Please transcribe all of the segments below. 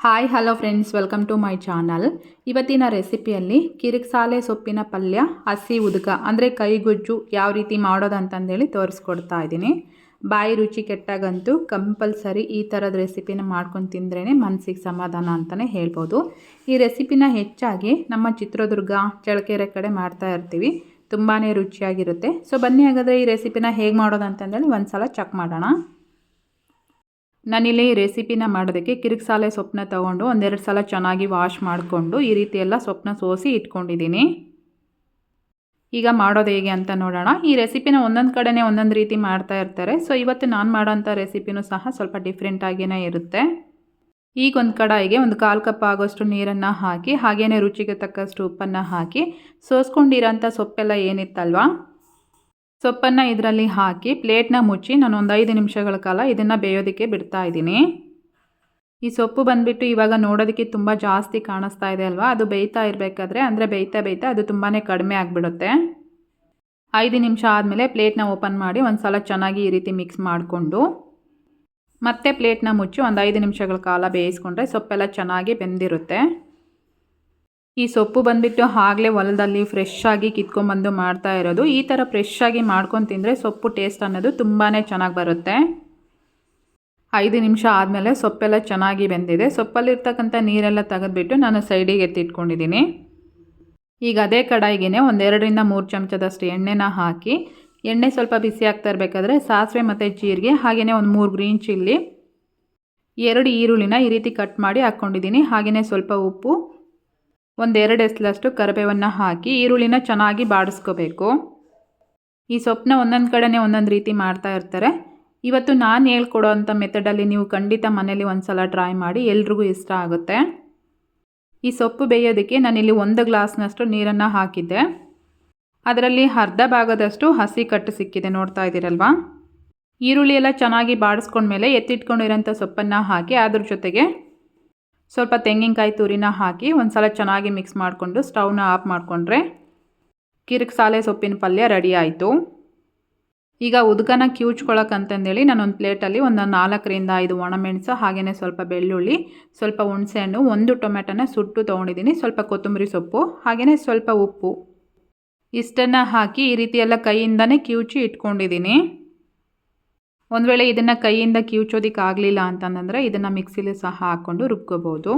Hi hello friends, welcome to my channel. ಇವತ್ತಿನ ರೆಸಿಪಿಯಲ್ಲಿ ಕಿರಿಕ್ಸಾಲೆ ಸೊಪ್ಪಿನ ಪಲ್ಯ, ಹಸಿ ಉದುಕ ಅಂದರೆ ಕೈಗುಜ್ಜು ಯಾವ ರೀತಿ ಮಾಡೋದಂತಂದೇಳಿ ತೋರಿಸ್ಕೊಡ್ತಾ ಇದ್ದೀನಿ. ಬಾಯಿ ರುಚಿ ಕೆಟ್ಟಾಗಂತೂ ಕಂಪಲ್ಸರಿ ಈ ಥರದ ರೆಸಿಪಿನ ಮಾಡ್ಕೊಂಡು ತಿಂದ್ರೇ ಮನಸ್ಸಿಗೆ ಸಮಾಧಾನ ಅಂತಲೇ ಹೇಳ್ಬೋದು. ಈ ರೆಸಿಪಿನ ಹೆಚ್ಚಾಗಿ ನಮ್ಮ ಚಿತ್ರದುರ್ಗ, ಚಳ್ಳಕೆರೆ ಕಡೆ ಮಾಡ್ತಾ ಇರ್ತೀವಿ. ತುಂಬಾ ರುಚಿಯಾಗಿರುತ್ತೆ. ಸೊ ಬನ್ನಿ ಹಾಗಾದರೆ ಈ ರೆಸಿಪಿನ ಹೇಗೆ ಮಾಡೋದಂತಂದೇಳಿ ಒಂದು ಸಲ ಚೆಕ್ ಮಾಡೋಣ. ನಾನಿಲ್ಲಿ ರೆಸಿಪಿನ ಮಾಡೋದಕ್ಕೆ ಕಿರಿಕ್ಸಾಲೆ ಸೊಪ್ಪನ್ನ ತೊಗೊಂಡು ಒಂದೆರಡು ಸಲ ಚೆನ್ನಾಗಿ ವಾಶ್ ಮಾಡಿಕೊಂಡು ಈ ರೀತಿ ಎಲ್ಲ ಸೊಪ್ಪನ್ನ ಸೋಸಿ ಇಟ್ಕೊಂಡಿದ್ದೀನಿ. ಈಗ ಮಾಡೋದು ಹೇಗೆ ಅಂತ ನೋಡೋಣ. ಈ ರೆಸಿಪಿನ ಒಂದೊಂದು ಕಡೆನೇ ಒಂದೊಂದು ರೀತಿ ಮಾಡ್ತಾ ಇರ್ತಾರೆ. ಸೊ ಇವತ್ತು ನಾನು ಮಾಡೋಂಥ ರೆಸಿಪಿನೂ ಸಹ ಸ್ವಲ್ಪ ಡಿಫ್ರೆಂಟಾಗಿಯೇ ಇರುತ್ತೆ. ಈಗ ಒಂದು ಕಡಾಯಿಗೆ ಒಂದು 1/4 ಕಪ್ ಆಗೋಷ್ಟು ನೀರನ್ನು ಹಾಕಿ, ಹಾಗೆಯೇ ರುಚಿಗೆ ತಕ್ಕಷ್ಟು ಉಪ್ಪನ್ನು ಹಾಕಿ, ಸೋಸ್ಕೊಂಡಿರೋಂಥ ಸೊಪ್ಪೆಲ್ಲ ಏನಿತ್ತಲ್ವ ಸೊಪ್ಪನ್ನು ಇದರಲ್ಲಿ ಹಾಕಿ ಪ್ಲೇಟ್ನ ಮುಚ್ಚಿ ನಾನು ಒಂದು 5 ನಿಮಿಷಗಳ ಕಾಲ ಇದನ್ನು ಬೇಯೋದಕ್ಕೆ ಬಿಡ್ತಾ ಇದ್ದೀನಿ. ಈ ಸೊಪ್ಪು ಬಂದುಬಿಟ್ಟು ಇವಾಗ ನೋಡೋದಕ್ಕೆ ತುಂಬ ಜಾಸ್ತಿ ಕಾಣಿಸ್ತಾ ಇದೆ ಅಲ್ವಾ, ಅದು ಬೇಯ್ತಾ ಇರಬೇಕಾದ್ರೆ ಅಂದರೆ ಬೇಯ್ತಾ ಅದು ತುಂಬಾ ಕಡಿಮೆ ಆಗಿಬಿಡುತ್ತೆ. 5 ನಿಮಿಷ ಆದಮೇಲೆ ಪ್ಲೇಟ್ನ ಓಪನ್ ಮಾಡಿ ಒಂದು ಸಲ ಚೆನ್ನಾಗಿ ಈ ರೀತಿ ಮಿಕ್ಸ್ ಮಾಡಿಕೊಂಡು ಮತ್ತೆ ಪ್ಲೇಟ್ನ ಮುಚ್ಚಿ ಒಂದು 5 ನಿಮಿಷಗಳ ಕಾಲ ಬೇಯಿಸ್ಕೊಂಡ್ರೆ ಸೊಪ್ಪೆಲ್ಲ ಚೆನ್ನಾಗಿ ಬೆಂದಿರುತ್ತೆ. ಈ ಸೊಪ್ಪು ಬಂದುಬಿಟ್ಟು ಆಗಲೇ ಹೊಲದಲ್ಲಿ ಫ್ರೆಶ್ ಆಗಿ ಕಿತ್ಕೊಂಡ್ಬಂದು ಮಾಡ್ತಾ ಇರೋದು. ಈ ಥರ ಫ್ರೆಶ್ ಆಗಿ ಮಾಡ್ಕೊಂಡು ತಿಂದರೆ ಸೊಪ್ಪು ಟೇಸ್ಟ್ ಅನ್ನೋದು ತುಂಬಾ ಚೆನ್ನಾಗಿ ಬರುತ್ತೆ. 5 ನಿಮಿಷ ಆದಮೇಲೆ ಸೊಪ್ಪೆಲ್ಲ ಚೆನ್ನಾಗಿ ಬೆಂದಿದೆ. ಸೊಪ್ಪಲ್ಲಿರ್ತಕ್ಕಂಥ ನೀರೆಲ್ಲ ತೆಗೆದುಬಿಟ್ಟು ನಾನು ಸೈಡಿಗೆ ಎತ್ತಿಟ್ಕೊಂಡಿದ್ದೀನಿ. ಈಗ ಅದೇ ಕಡಾಯಿಗೆ ಒಂದು 2ರಿಂದ 3 ಚಮಚದಷ್ಟು ಎಣ್ಣೆನ ಹಾಕಿ, ಎಣ್ಣೆ ಸ್ವಲ್ಪ ಬಿಸಿ ಆಗ್ತಾ ಇರಬೇಕಾದ್ರೆ ಸಾಸಿವೆ ಮತ್ತು ಜೀರಿಗೆ, ಹಾಗೆಯೇ ಒಂದು 3 ಗ್ರೀನ್ ಚಿಲ್ಲಿ, 2 ಈರುಳ್ಳಿನ ಈ ರೀತಿ ಕಟ್ ಮಾಡಿ ಹಾಕ್ಕೊಂಡಿದ್ದೀನಿ. ಹಾಗೆಯೇ ಸ್ವಲ್ಪ ಉಪ್ಪು, 1-2 ಎಸಲಷ್ಟು ಕರಿಬೇವನ್ನು ಹಾಕಿ ಈರುಳ್ಳಿನ ಚೆನ್ನಾಗಿ ಬಾಡಿಸ್ಕೋಬೇಕು. ಈ ಸೊಪ್ಪನ್ನ ಒಂದೊಂದು ಕಡೆನೇ ಒಂದೊಂದು ರೀತಿ ಮಾಡ್ತಾ ಇರ್ತಾರೆ. ಇವತ್ತು ನಾನು ಹೇಳ್ಕೊಡೋ ಅಂಥ ಮೆಥಡಲ್ಲಿ ನೀವು ಖಂಡಿತ ಮನೇಲಿ ಒಂದು ಸಲ ಟ್ರೈ ಮಾಡಿ, ಎಲ್ರಿಗೂ ಇಷ್ಟ ಆಗುತ್ತೆ. ಈ ಸೊಪ್ಪು ಬೇಯೋದಕ್ಕೆ ನಾನಿಲ್ಲಿ 1 ಗ್ಲಾಸ್ನಷ್ಟು ನೀರನ್ನು ಹಾಕಿದ್ದೆ. ಅದರಲ್ಲಿ ಅರ್ಧ ಭಾಗದಷ್ಟು ಹಸಿ ಕಟ್ಟು ಸಿಕ್ಕಿದೆ, ನೋಡ್ತಾ ಇದ್ದೀರಲ್ವಾ. ಈರುಳ್ಳಿ ಎಲ್ಲ ಚೆನ್ನಾಗಿ ಬಾಡಿಸ್ಕೊಂಡ್ಮೇಲೆ ಎತ್ತಿಟ್ಕೊಂಡಿರೋಂಥ ಸೊಪ್ಪನ್ನು ಹಾಕಿ ಅದ್ರ ಜೊತೆಗೆ ಸ್ವಲ್ಪ ತೆಂಗಿನಕಾಯಿ ತುರಿನ ಹಾಕಿ ಒಂದು ಸಲ ಚೆನ್ನಾಗಿ ಮಿಕ್ಸ್ ಮಾಡಿಕೊಂಡು ಸ್ಟವ್ನ ಆಫ್ ಮಾಡಿಕೊಂಡ್ರೆ ಕಿರಿಕ್ಸಾಲೆ ಸೊಪ್ಪಿನ ಪಲ್ಯ ರೆಡಿ ಆಯಿತು. ಈಗ ಉದ್ಕನ ಕಿವುಚ್ಕೊಳ್ಳೋಕ್ಕಂತಂದೇಳಿ ನಾನೊಂದು ಪ್ಲೇಟಲ್ಲಿ ಒಂದು 4ರಿಂದ 5 ಒಣಮೆಣಸು, ಹಾಗೆಯೇ ಸ್ವಲ್ಪ ಬೆಳ್ಳುಳ್ಳಿ, ಸ್ವಲ್ಪ ಹುಣಸೆಹಣ್ಣು, 1 ಟೊಮೆಟೊನ ಸುಟ್ಟು ತೊಗೊಂಡಿದ್ದೀನಿ, ಸ್ವಲ್ಪ ಕೊತ್ತಂಬರಿ ಸೊಪ್ಪು, ಹಾಗೆಯೇ ಸ್ವಲ್ಪ ಉಪ್ಪು, ಇಷ್ಟನ್ನು ಹಾಕಿ ಈ ರೀತಿ ಎಲ್ಲ ಕೈಯಿಂದನೇ ಕಿವುಚಿ ಇಟ್ಕೊಂಡಿದ್ದೀನಿ. ಒಂದು ವೇಳೆ ಇದನ್ನು ಕೈಯಿಂದ ಕಿವುಚೋದಕ್ಕೆ ಆಗಲಿಲ್ಲ ಅಂತಂದರೆ ಇದನ್ನು ಮಿಕ್ಸಿಲಿ ಸಹ ಹಾಕ್ಕೊಂಡು ರುಬ್ಕೋಬೋದು.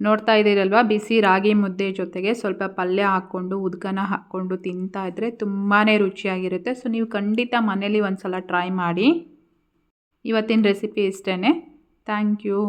ನೋಡ್ತಾ ಇದ್ದೀರಲ್ವ, ಬಿಸಿ ರಾಗಿ ಮುದ್ದೆ ಜೊತೆಗೆ ಸ್ವಲ್ಪ ಪಲ್ಯ ಹಾಕ್ಕೊಂಡು ಉದ್ಕನ ಹಾಕ್ಕೊಂಡು ತಿಂತಾ ಇದ್ದರೆ ತುಂಬಾ ರುಚಿಯಾಗಿರುತ್ತೆ. ಸೊ ನೀವು ಖಂಡಿತ ಮನೇಲಿ ಒಂದು ಸಲ ಟ್ರೈ ಮಾಡಿ. ಇವತ್ತಿನ ರೆಸಿಪಿ ಇಷ್ಟೇ. Thank you.